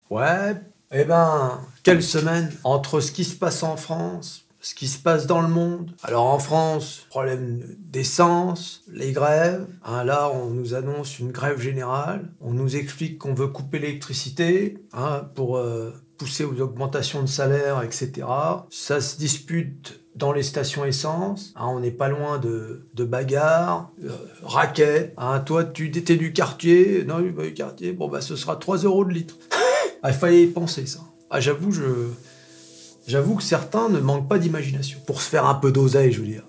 Ouais, eh ben, quelle semaine entre ce qui se passe en France, ce qui se passe dans le monde. Alors en France, problème d'essence, les grèves. Hein, là, on nous annonce une grève générale. On nous explique qu'on veut couper l'électricité pour pousser aux augmentations de salaire, etc. Ça se dispute dans les stations essence. Hein, on n'est pas loin de bagarres, raquettes. Hein, toi, tu étais du quartier. Non, du quartier. Bon, bah, ce sera 3 € de litre. Ah, il fallait y penser, ça. Ah, j'avoue que certains ne manquent pas d'imagination. Pour se faire un peu d'oseille, je veux dire.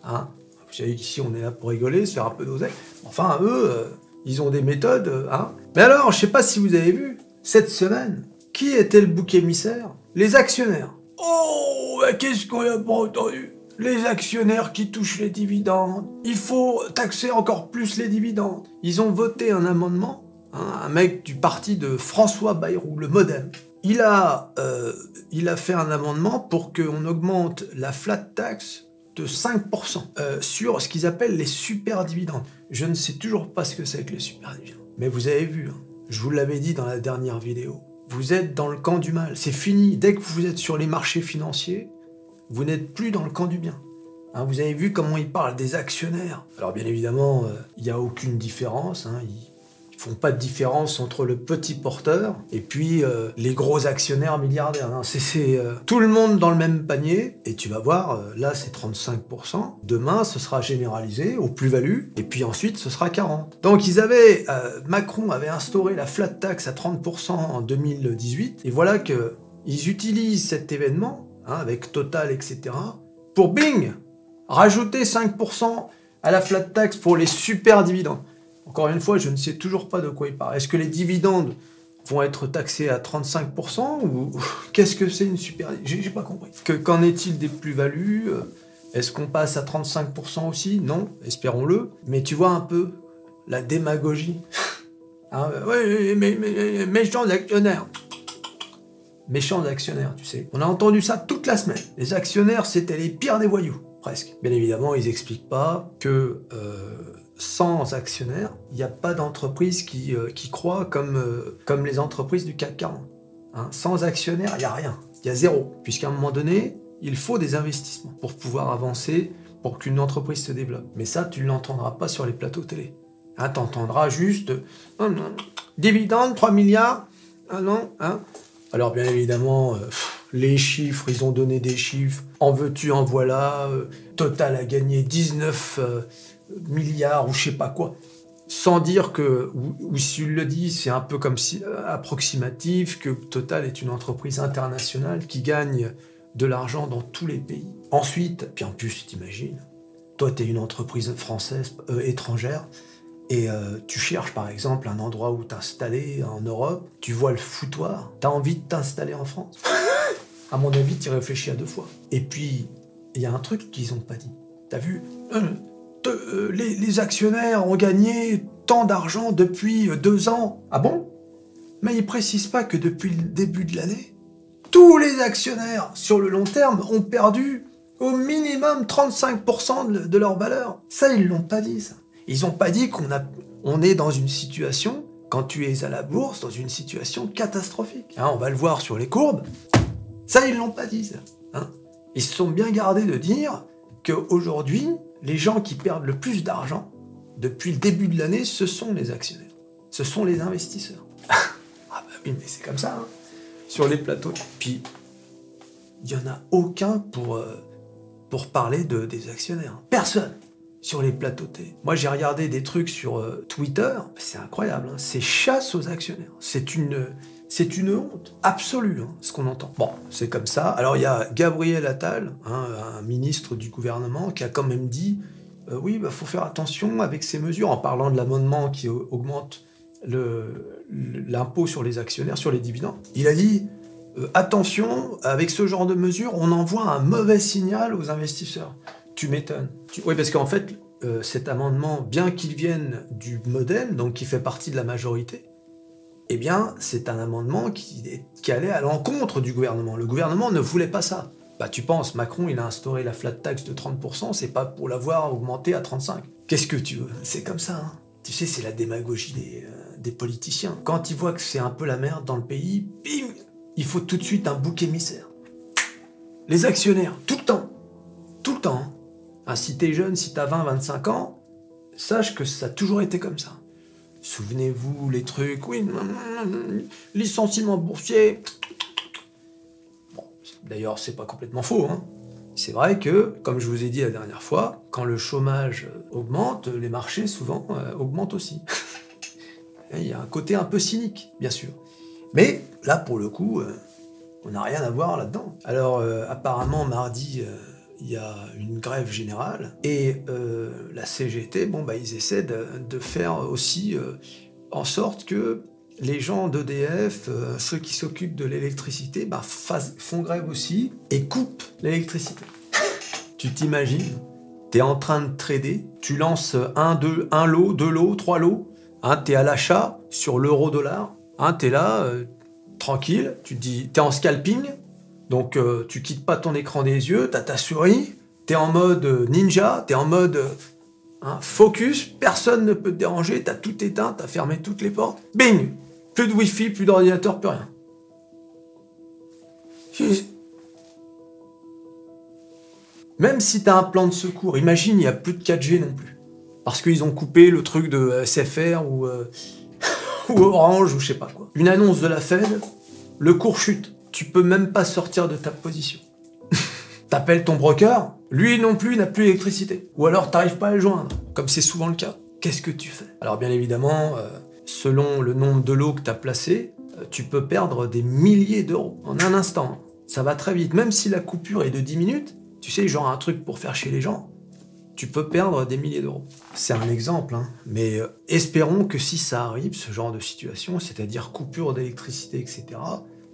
Hein, vous savez qu'ici, on est là pour rigoler, se faire un peu d'oseille. Enfin, eux, ils ont des méthodes. Hein. Mais alors, je sais pas si vous avez vu, cette semaine, qui était le bouc émissaire? Les actionnaires. Oh, qu'est-ce qu'on n'a pas entendu? Les actionnaires qui touchent les dividendes. Il faut taxer encore plus les dividendes. Ils ont voté un amendement. Un mec du parti de François Bayrou, le MoDem. Il a fait un amendement pour qu'on augmente la flat tax de 5% sur ce qu'ils appellent les super dividendes. Je ne sais toujours pas ce que c'est que les super dividendes. Mais vous avez vu, hein, je vous l'avais dit dans la dernière vidéo, vous êtes dans le camp du mal. C'est fini. Dès que vous êtes sur les marchés financiers, vous n'êtes plus dans le camp du bien. Hein, vous avez vu comment ils parlent des actionnaires. Alors bien évidemment, il n'y a aucune différence. Hein, ils font pas de différence entre le petit porteur et puis les gros actionnaires milliardaires. Hein. C'est tout le monde dans le même panier. Et tu vas voir, là c'est 35%. Demain, ce sera généralisé aux plus-values. Et puis ensuite, ce sera 40%. Donc Macron avait instauré la flat tax à 30% en 2018. Et voilà qu'ils utilisent cet événement, hein, avec Total, etc., pour bing, rajouter 5% à la flat tax pour les super dividendes. Encore une fois, je ne sais toujours pas de quoi il parle. Est-ce que les dividendes vont être taxés à 35% ou qu'est-ce que c'est une super... J'ai pas compris. Qu'en est-il des plus-values? Est-ce qu'on passe à 35% aussi? Non, espérons-le. Mais tu vois un peu la démagogie. Hein, ouais, mais méchants actionnaires. Méchants actionnaires, tu sais. On a entendu ça toute la semaine. Les actionnaires, c'était les pires des voyous, presque. Bien évidemment, ils expliquent pas que... sans actionnaires, il n'y a pas d'entreprise qui croît comme les entreprises du CAC 40. Hein, sans actionnaires, il n'y a rien. Il y a zéro. Puisqu'à un moment donné, il faut des investissements pour pouvoir avancer, pour qu'une entreprise se développe. Mais ça, tu ne l'entendras pas sur les plateaux télé. Hein, tu entendras juste dividende 3 milliards. Ah non, hein. Alors bien évidemment, les chiffres, ils ont donné des chiffres. En veux-tu, en voilà. Total a gagné 19... milliards ou je sais pas quoi, sans dire que, ou s'il le dit, c'est un peu comme si approximatif, que Total est une entreprise internationale qui gagne de l'argent dans tous les pays. Ensuite, puis en plus, t'imagines, toi t'es une entreprise française, étrangère, et tu cherches par exemple un endroit où t'installer en Europe, tu vois le foutoir, t'as envie de t'installer en France. À mon avis, t'y réfléchis à 2 fois. Et puis, il y a un truc qu'ils ont pas dit. T'as vu les actionnaires ont gagné tant d'argent depuis 2 ans. Ah bon? Mais ils précisent pas que depuis le début de l'année, tous les actionnaires sur le long terme ont perdu au minimum 35% de leur valeur. Ça, ils l'ont pas dit, ça. Ils ont pas dit qu'on est dans une situation, quand tu es à la bourse, dans une situation catastrophique. Hein, on va le voir sur les courbes. Ça, ils l'ont pas dit, ça. Hein, ils se sont bien gardés de dire qu'aujourd'hui, les gens qui perdent le plus d'argent depuis le début de l'année, ce sont les actionnaires. Ce sont les investisseurs. Ah bah oui, mais c'est comme ça, hein. Sur les plateaux. Puis, il n'y en a aucun pour parler des actionnaires. Personne sur les plateaux télé. Moi, j'ai regardé des trucs sur Twitter. C'est incroyable, hein. C'est chasse aux actionnaires. C'est une honte absolue, hein, ce qu'on entend. Bon, c'est comme ça. Alors, il y a Gabriel Attal, hein, un ministre du gouvernement, qui a quand même dit oui, bah, faut faire attention avec ces mesures, en parlant de l'amendement qui augmente l'impôt sur les actionnaires, sur les dividendes. Il a dit attention, avec ce genre de mesures, on envoie un mauvais signal aux investisseurs. Tu m'étonnes. Oui, parce qu'en fait, cet amendement, bien qu'il vienne du MoDem, donc qui fait partie de la majorité, eh bien, c'est un amendement qui allait à l'encontre du gouvernement. Le gouvernement ne voulait pas ça. Bah, tu penses, Macron, il a instauré la flat tax de 30%, c'est pas pour l'avoir augmenté à 35%. Qu'est-ce que tu veux? C'est comme ça, hein. Tu sais, c'est la démagogie des politiciens. Quand ils voient que c'est un peu la merde dans le pays, bim, il faut tout de suite un bouc émissaire. Les actionnaires, tout le temps. Tout le temps. Hein. Ah, si t'es jeune, si t'as 20, 25 ans, sache que ça a toujours été comme ça. Souvenez-vous, les trucs, oui, licenciement boursier. Bon, d'ailleurs, c'est pas complètement faux. Hein. C'est vrai que, comme je vous ai dit la dernière fois, quand le chômage augmente, les marchés, souvent, augmentent aussi. Il y a un côté un peu cynique, bien sûr. Mais, là, pour le coup, on n'a rien à voir là-dedans. Alors, apparemment, mardi... il y a une grève générale, et la CGT, bon, bah, ils essaient de faire aussi en sorte que les gens d'EDF, ceux qui s'occupent de l'électricité, bah, font grève aussi, et coupent l'électricité. Tu t'imagines, t'es en train de trader, tu lances un lot, 2 lots, 3 lots, hein, t'es à l'achat sur l'euro-dollar, hein, t'es là, tranquille, tu te dis, t'es en scalping, donc tu quittes pas ton écran des yeux, t'as ta souris, t'es en mode ninja, t'es en mode focus, personne ne peut te déranger, t'as tout éteint, t'as fermé toutes les portes, bing, plus de wifi, plus d'ordinateur, plus rien. Même si t'as un plan de secours, imagine, il n'y a plus de 4G non plus. Parce qu'ils ont coupé le truc de SFR ou Orange ou je sais pas quoi. Une annonce de la Fed, le cours chute. Tu peux même pas sortir de ta position. T'appelles ton broker, lui non plus n'a plus d'électricité. Ou alors t'arrives pas à le joindre, comme c'est souvent le cas. Qu'est-ce que tu fais? Alors bien évidemment, selon le nombre de lots que t'as placé, tu peux perdre des milliers d'euros en un instant. Ça va très vite, même si la coupure est de 10 minutes, tu sais, genre un truc pour faire chier les gens, tu peux perdre des milliers d'euros. C'est un exemple, hein. Mais espérons que si ça arrive, ce genre de situation, c'est-à-dire coupure d'électricité, etc.,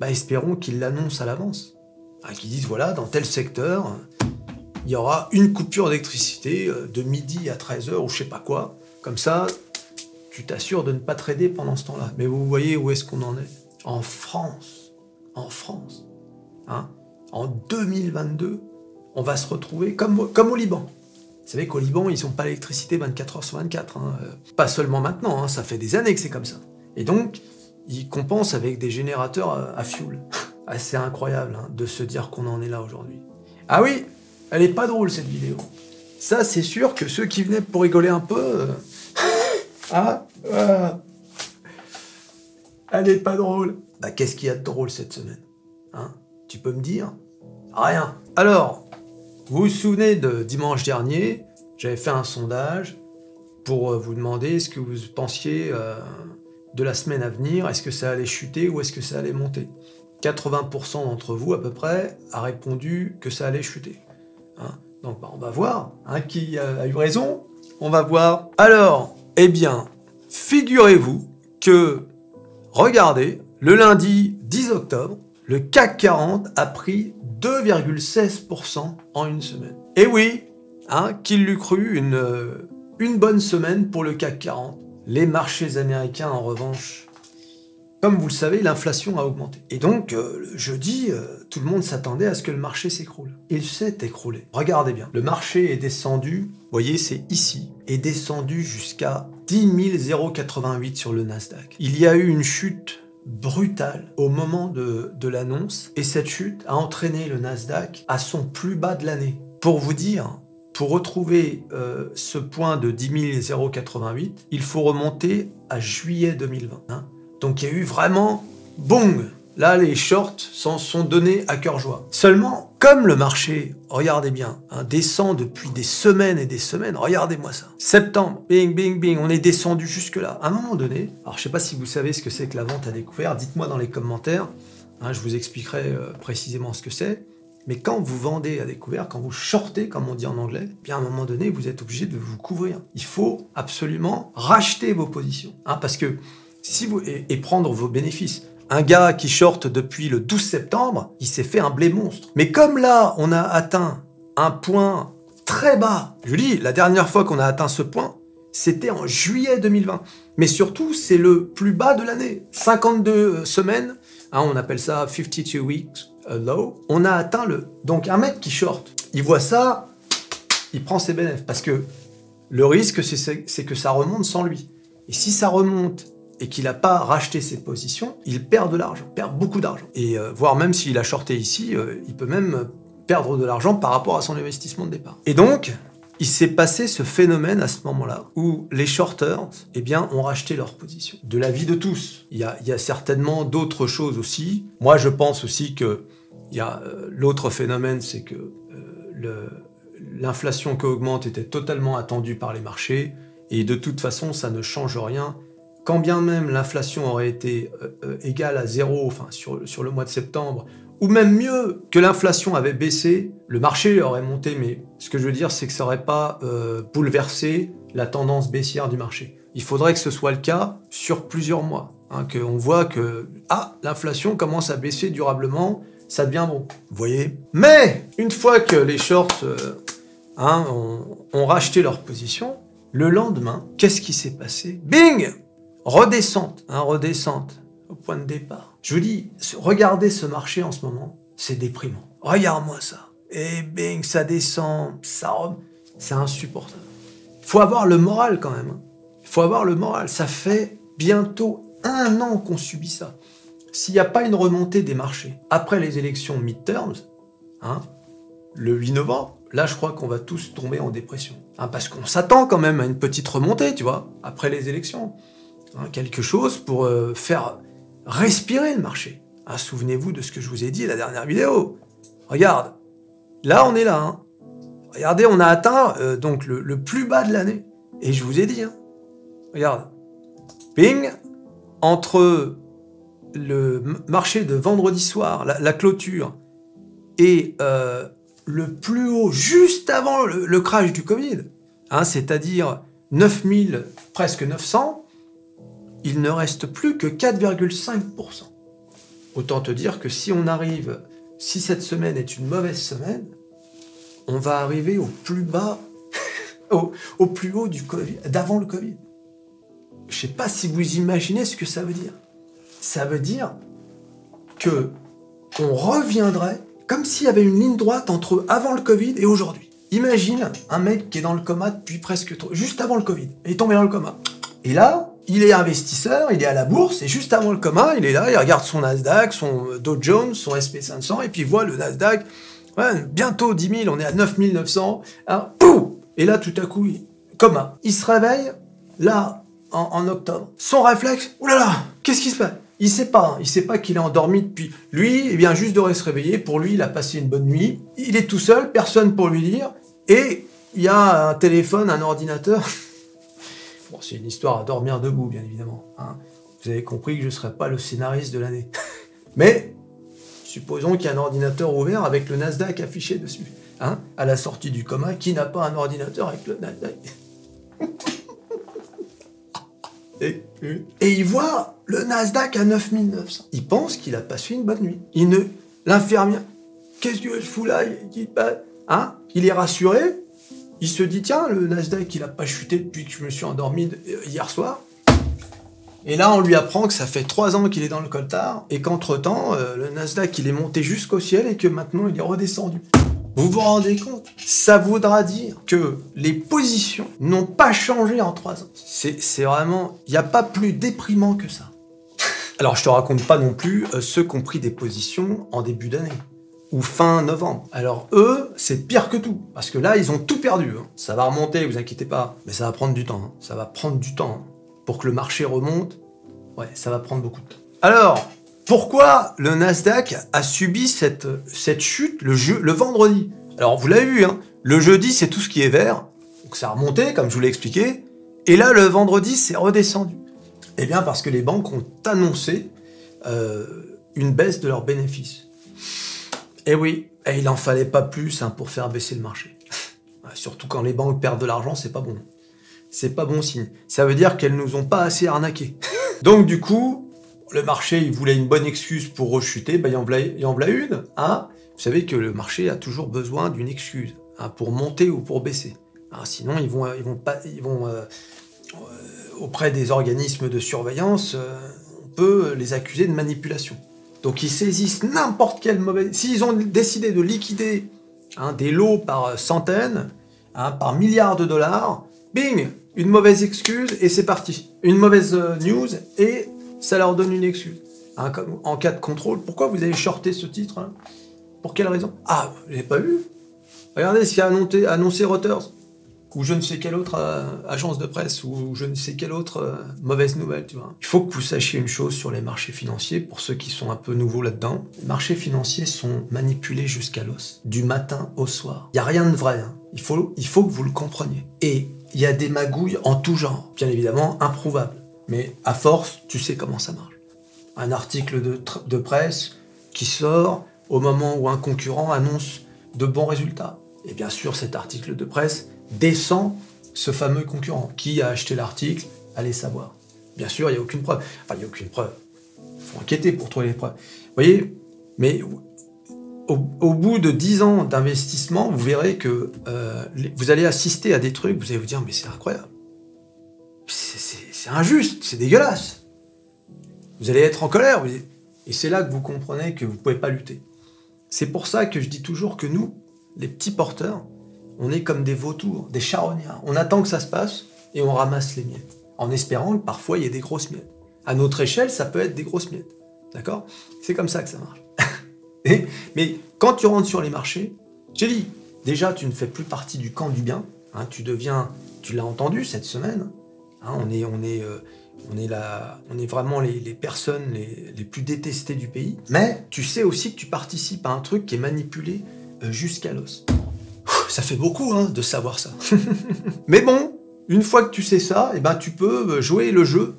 bah, espérons qu'ils l'annoncent à l'avance. Hein, qu'ils disent, voilà, dans tel secteur, il y aura une coupure d'électricité de midi à 13h ou je sais pas quoi. Comme ça, tu t'assures de ne pas trader pendant ce temps-là. Mais vous voyez où est-ce qu'on en est? En France. En France. Hein, en 2022, on va se retrouver comme au Liban. Vous savez qu'au Liban, ils n'ont pas l'électricité 24h sur 24. Hein. Pas seulement maintenant, hein, ça fait des années que c'est comme ça. Et donc, ils compensent avec des générateurs à fioul. C'est incroyable hein, de se dire qu'on en est là aujourd'hui. Ah oui, elle est pas drôle cette vidéo. Ça, c'est sûr que ceux qui venaient pour rigoler un peu... elle est pas drôle. Bah, qu'est-ce qu'il y a de drôle cette semaine hein? Tu peux me dire? Rien. Alors, vous vous souvenez de dimanche dernier, j'avais fait un sondage pour vous demander ce que vous pensiez de la semaine à venir, est-ce que ça allait chuter ou est-ce que ça allait monter? 80% d'entre vous, à peu près, a répondu que ça allait chuter. Hein, donc, bah, on va voir hein, qui a eu raison. On va voir. Alors, eh bien, figurez-vous que, regardez, le lundi 10 octobre, le CAC 40 a pris 2,16% en une semaine. Et oui, hein, qui l'eût cru, une bonne semaine pour le CAC 40. Les marchés américains, en revanche, comme vous le savez, l'inflation a augmenté. Et donc, le jeudi, tout le monde s'attendait à ce que le marché s'écroule. Il s'est écroulé. Regardez bien. Le marché est descendu, vous voyez, c'est ici, est descendu jusqu'à 10 088 sur le Nasdaq. Il y a eu une chute brutale au moment de l'annonce, et cette chute a entraîné le Nasdaq à son plus bas de l'année. Pour vous dire, pour retrouver ce point de 10 088, il faut remonter à juillet 2020. Hein. Donc il y a eu vraiment, bong, là les shorts s'en sont donnés à cœur joie. Seulement, comme le marché, regardez bien, hein, descend depuis des semaines et des semaines, regardez-moi ça. Septembre, bing, bing, bing, on est descendu jusque-là. À un moment donné, alors je sais pas si vous savez ce que c'est que la vente à découvert, dites-moi dans les commentaires, hein, je vous expliquerai précisément ce que c'est. Mais quand vous vendez à découvert, quand vous shortez, comme on dit en anglais, bien à un moment donné, vous êtes obligé de vous couvrir. Il faut absolument racheter vos positions, hein, parce que si vous et prendre vos bénéfices. Un gars qui short depuis le 12 septembre, il s'est fait un blé monstre. Mais comme là, on a atteint un point très bas, je dis, la dernière fois qu'on a atteint ce point, c'était en juillet 2020. Mais surtout, c'est le plus bas de l'année. 52 semaines, hein, on appelle ça 52 weeks low. On a atteint le... Donc un mec qui short, il voit ça, il prend ses bénéfices. Parce que le risque, c'est que ça remonte sans lui. Et si ça remonte et qu'il n'a pas racheté ses positions, il perd de l'argent, perd beaucoup d'argent. Et voire même s'il a shorté ici, il peut même perdre de l'argent par rapport à son investissement de départ. Et donc, il s'est passé ce phénomène à ce moment-là, où les shorters, eh bien, ont racheté leur position. De l'avis de tous. Il y a certainement d'autres choses aussi. Moi, je pense aussi que l'autre phénomène, c'est que l'inflation qui augmente était totalement attendue par les marchés, et de toute façon, ça ne change rien. Quand bien même l'inflation aurait été égale à 0, enfin sur le mois de septembre, ou même mieux, que l'inflation avait baissé, le marché aurait monté, mais ce que je veux dire, c'est que ça n'aurait pas bouleversé la tendance baissière du marché. Il faudrait que ce soit le cas sur plusieurs mois, hein, qu'on voit que l'inflation commence à baisser durablement, ça devient bon, vous voyez. Mais, une fois que les shorts ont racheté leur position, le lendemain, qu'est-ce qui s'est passé? Bing! Redescente au point de départ. Je vous dis, regardez ce marché en ce moment, c'est déprimant. Regarde-moi ça. Et bing, ça descend, c'est insupportable. Faut avoir le moral quand même. Faut avoir le moral. Ça fait bientôt 1 an qu'on subit ça. S'il n'y a pas une remontée des marchés après les élections midterms, le 8 novembre, là je crois qu'on va tous tomber en dépression. Parce qu'on s'attend quand même à une petite remontée, tu vois, après les élections. Quelque chose pour faire respirer le marché. Souvenez-vous de ce que je vous ai dit la dernière vidéo. Regarde, là on est là. Regardez, on a atteint donc le plus bas de l'année. Et je vous ai dit, regarde, ping, entre le marché de vendredi soir, la clôture, et le plus haut juste avant le crash du Covid, c'est-à-dire 9000, presque 900, il ne reste plus que 4,5%. Autant te dire que si cette semaine est une mauvaise semaine, on va arriver au plus bas, au plus haut du Covid, d'avant le Covid. Je ne sais pas si vous imaginez ce que ça veut dire. Ça veut dire que on reviendrait comme s'il y avait une ligne droite entre avant le Covid et aujourd'hui. Imagine un mec qui est dans le coma depuis juste avant le Covid. Il est tombé dans le coma. Et là, il est investisseur, il est à la bourse, et juste avant le coma, il est là, il regarde son Nasdaq, son Dow Jones, son SP500, et puis il voit le Nasdaq, bientôt 10 000, on est à 9 900, pouf! Et là, tout à coup, coma. Il se réveille, là, en octobre. Son réflexe, oulala, qu'est-ce qui se passe? Il sait pas qu'il est endormi depuis. Lui, il vient juste de se réveiller, pour lui, il a passé une bonne nuit, il est tout seul, personne pour lui dire, et il y a un téléphone, un ordinateur. Bon, c'est une histoire à dormir debout, bien évidemment. Vous avez compris que je ne serai pas le scénariste de l'année. Mais, supposons qu'il y a un ordinateur ouvert avec le Nasdaq affiché dessus. À la sortie du coma, qui n'a pas un ordinateur avec le Nasdaq? Et il voit le Nasdaq à 9900. Il pense qu'il a passé une bonne nuit. L'infirmière, qu'est-ce que je fous là? Il est rassuré. Il se dit, tiens, le Nasdaq, il n'a pas chuté depuis que je me suis endormi hier soir. Et là, on lui apprend que ça fait 3 ans qu'il est dans le coltard, et qu'entre-temps, le Nasdaq, il est monté jusqu'au ciel, et que maintenant, il est redescendu. Vous vous rendez compte? Ça voudra dire que les positions n'ont pas changé en 3 ans. C'est vraiment... Il n'y a pas plus déprimant que ça. Alors, je te raconte pas non plus ceux qui ont pris des positions en début d'année. Ou fin novembre. Alors eux, c'est pire que tout. Parce que là, ils ont tout perdu. Ça va remonter, vous inquiétez pas. Mais ça va prendre du temps. Ça va prendre du temps. Pour que le marché remonte, ça va prendre beaucoup de temps. Alors, pourquoi le Nasdaq a subi cette chute le vendredi? Alors, vous l'avez vu, le jeudi, c'est tout ce qui est vert. Donc ça a remonté, comme je vous l'ai expliqué. Et là, le vendredi, c'est redescendu. Eh bien, parce que les banques ont annoncé une baisse de leurs bénéfices. Et oui, et il n'en fallait pas plus pour faire baisser le marché. Surtout quand les banques perdent de l'argent, c'est pas bon. C'est pas bon signe. Ça veut dire qu'elles nous ont pas assez arnaqués. Donc du coup, le marché, il voulait une bonne excuse pour rechuter, il en voilà une. Vous savez que le marché a toujours besoin d'une excuse pour monter ou pour baisser. Sinon, ils vont auprès des organismes de surveillance, on peut les accuser de manipulation. Donc ils saisissent n'importe quelle mauvaise... S'ils ont décidé de liquider des lots par centaines, par milliards de dollars, bing, une mauvaise excuse et c'est parti. Une mauvaise news et ça leur donne une excuse. Hein, en cas de contrôle, pourquoi vous avez shorté ce titre hein? Pour quelle raison? Ah, je l'ai pas vu. Regardez ce qu'a annoncé Reuters. Ou je ne sais quelle autre agence de presse, ou je ne sais quelle autre mauvaise nouvelle, tu vois. Il faut que vous sachiez une chose sur les marchés financiers, pour ceux qui sont un peu nouveaux là-dedans. Les marchés financiers sont manipulés jusqu'à l'os, du matin au soir. Il n'y a rien de vrai, hein. Il faut que vous le compreniez. Et il y a des magouilles en tout genre, bien évidemment improuvables. Mais à force, tu sais comment ça marche. Un article de presse qui sort au moment où un concurrent annonce de bons résultats. Et bien sûr, cet article de presse descend ce fameux concurrent. Qui a acheté l'article? Allez savoir. Bien sûr, il n'y a aucune preuve. Enfin, il n'y a aucune preuve. Il faut enquêter pour trouver les preuves. Vous voyez? Mais au bout de 10 ans d'investissement, vous verrez que vous allez assister à des trucs, vous allez vous dire, mais c'est incroyable. C'est injuste, c'est dégueulasse. Vous allez être en colère. Et c'est là que vous comprenez que vous ne pouvez pas lutter. C'est pour ça que je dis toujours que nous, les petits porteurs, on est comme des vautours, des charognards. On attend que ça se passe et on ramasse les miettes. En espérant que parfois il y ait des grosses miettes. À notre échelle, ça peut être des grosses miettes. D'accord? C'est comme ça que ça marche. Mais quand tu rentres sur les marchés, j'ai dit, déjà tu ne fais plus partie du camp du bien. Hein, tu l'as entendu cette semaine. Hein, on est vraiment les personnes les plus détestées du pays. Mais tu sais aussi que tu participes à un truc qui est manipulé jusqu'à l'os. Ça fait beaucoup hein, de savoir ça. Mais bon, une fois que tu sais ça, eh ben, tu peux jouer le jeu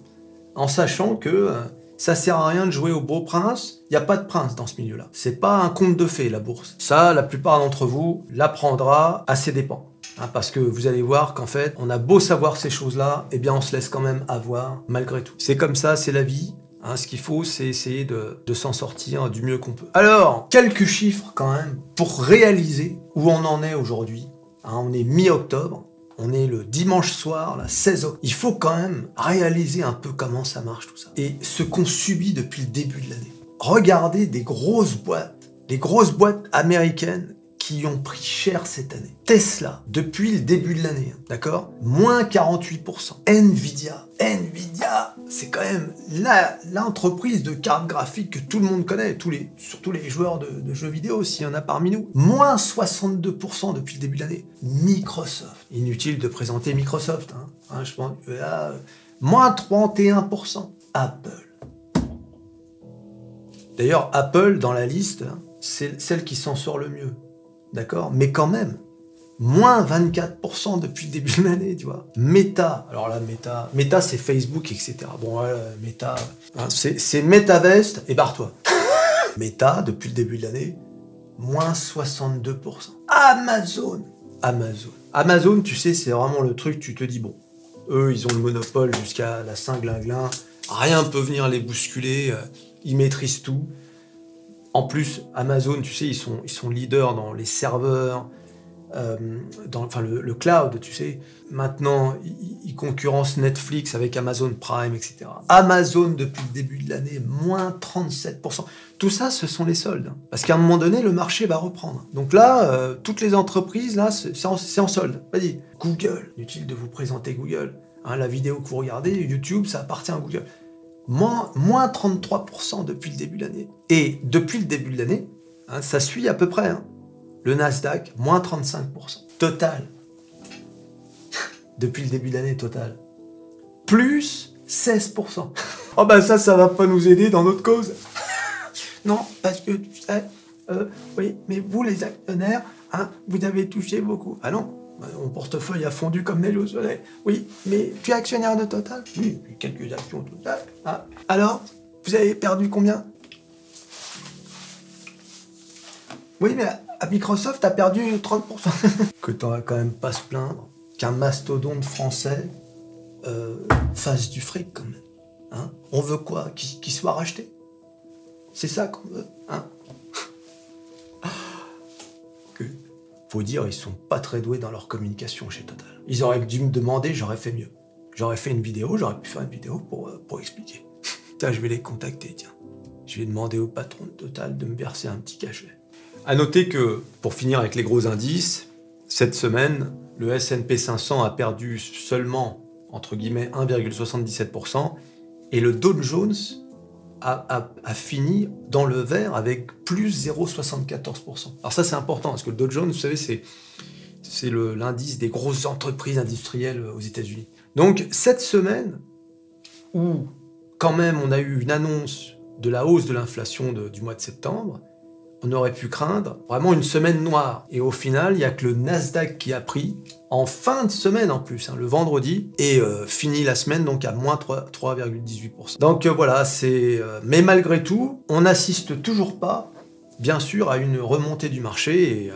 en sachant que ça sert à rien de jouer au beau prince. Il n'y a pas de prince dans ce milieu-là. C'est pas un conte de fées, la bourse. Ça, la plupart d'entre vous l'apprendra à ses dépens. Hein, parce que vous allez voir qu'en fait, on a beau savoir ces choses-là, eh bien on se laisse quand même avoir malgré tout. C'est comme ça, c'est la vie. Hein, ce qu'il faut, c'est essayer de s'en sortir du mieux qu'on peut. Alors, quelques chiffres quand même pour réaliser où on en est aujourd'hui. Hein, on est mi-octobre, on est le dimanche soir, la 16 octobre. Il faut quand même réaliser un peu comment ça marche tout ça. Et ce qu'on subit depuis le début de l'année. Regardez des grosses boîtes, les grosses boîtes américaines qui ont pris cher cette année. Tesla, depuis le début de l'année, d'accord? Moins 48%. Nvidia, c'est quand même l'entreprise de cartes graphiques que tout le monde connaît, surtout les joueurs de jeux vidéo, s'il y en a parmi nous. Moins 62% depuis le début de l'année. Microsoft, inutile de présenter Microsoft, hein, je pense que là, moins 31%. Apple. D'ailleurs, Apple, dans la liste, c'est celle qui s'en sort le mieux. D'accord? Mais quand même, moins 24% depuis le début de l'année, tu vois. Meta, alors là, Meta c'est Facebook, etc. Bon, Meta, hein, c'est Metavest et barre-toi. Meta, depuis le début de l'année, moins 62%. Amazon, tu sais, c'est vraiment le truc, tu te dis, bon, eux, ils ont le monopole jusqu'à la Saint-Glinglin, rien peut venir les bousculer, ils maîtrisent tout. En plus, Amazon, tu sais, ils sont leaders dans les serveurs, le cloud, tu sais. Maintenant, ils concurrencent Netflix avec Amazon Prime, etc. Amazon, depuis le début de l'année, moins 37%. Tout ça, ce sont les soldes. Hein. Parce qu'à un moment donné, le marché va reprendre. Donc là, toutes les entreprises, là, c'est en solde. Vas-y. Google, inutile de vous présenter Google. Hein, la vidéo que vous regardez, YouTube, ça appartient à Google. Moins 33% depuis le début de l'année. Et depuis le début de l'année, hein, ça suit à peu près. Hein. Le Nasdaq, moins 35%. Total. Depuis le début de l'année, Total. Plus 16%. Oh ben ça va pas nous aider dans notre cause. Non, parce que tu sais, oui, mais vous les actionnaires, hein, vous avez touché beaucoup. Ah non, mon portefeuille a fondu comme neige au soleil. Oui, mais tu es actionnaire de Total? Oui, quelques actions Total. Hein. Alors, vous avez perdu combien? Oui, mais à Microsoft, t'as perdu 30%. Que t'en vas quand même pas se plaindre qu'un mastodonte français fasse du fric quand même. Hein. On veut quoi? Qu'il soit racheté? C'est ça qu'on veut, hein. Faut dire, ils sont pas très doués dans leur communication chez Total. Ils auraient dû me demander, j'aurais fait mieux. J'aurais fait une vidéo, j'aurais pu faire une vidéo pour expliquer. Tiens, je vais les contacter, tiens. Je vais demander au patron de Total de me verser un petit cachet. À noter que, pour finir avec les gros indices, cette semaine, Le S&P 500 a perdu seulement, entre guillemets, 1,77%. Et le Dow Jones a fini dans le vert avec plus 0,74%. Alors ça, c'est important, parce que le Dow Jones, vous savez, c'est l'indice des grosses entreprises industrielles aux États-Unis. Donc, cette semaine, où quand même on a eu une annonce de la hausse de l'inflation du mois de septembre, on aurait pu craindre vraiment une semaine noire. Et au final, il n'y a que le Nasdaq qui a pris, en fin de semaine en plus, le vendredi, et finit la semaine donc à moins 3,18%. Donc voilà, mais malgré tout, on n'assiste toujours pas, bien sûr, à une remontée du marché, et il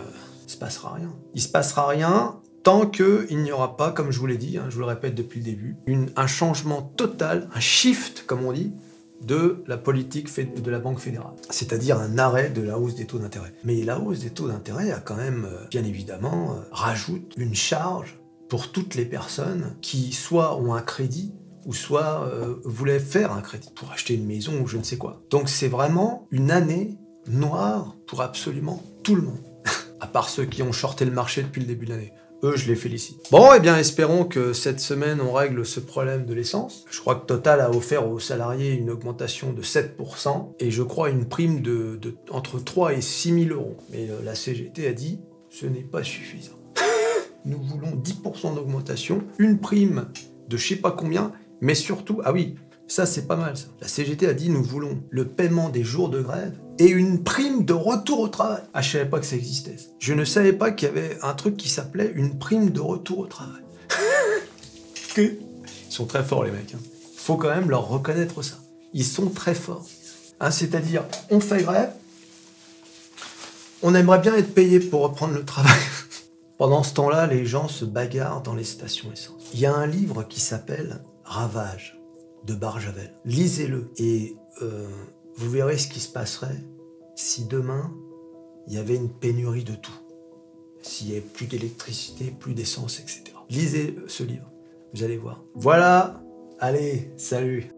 ne se passera rien. Il ne se passera rien tant qu'il n'y aura pas, comme je vous l'ai dit, je vous le répète depuis le début, un changement total, un shift, comme on dit, de la politique de la Banque fédérale. C'est-à-dire un arrêt de la hausse des taux d'intérêt. Mais la hausse des taux d'intérêt a quand même, bien évidemment, rajoute une charge pour toutes les personnes qui soit ont un crédit ou soit voulaient faire un crédit pour acheter une maison ou je ne sais quoi. Donc c'est vraiment une année noire pour absolument tout le monde. À part ceux qui ont shorté le marché depuis le début de l'année. Eux, je les félicite. Bon, eh bien, espérons que cette semaine, on règle ce problème de l'essence. Je crois que Total a offert aux salariés une augmentation de 7% et je crois une prime de entre 3 et 6 000 euros. Mais la CGT a dit, ce n'est pas suffisant. Nous voulons 10% d'augmentation, une prime de je sais pas combien, mais surtout, ah oui, ça c'est pas mal ça. La CGT a dit, nous voulons le paiement des jours de grève et une prime de retour au travail. Ah, je savais pas que ça existait. Je ne savais pas qu'il y avait un truc qui s'appelait une prime de retour au travail. Ils sont très forts les mecs. Faut quand même leur reconnaître ça. Ils sont très forts. C'est-à-dire, on fait grève, on aimerait bien être payé pour reprendre le travail. Pendant ce temps-là, les gens se bagarrent dans les stations essence. Il y a un livre qui s'appelle Ravage de Barjavel. Lisez-le et vous verrez ce qui se passerait si demain, il y avait une pénurie de tout. S'il n'y avait plus d'électricité, plus d'essence, etc. Lisez ce livre, vous allez voir. Voilà, allez, salut.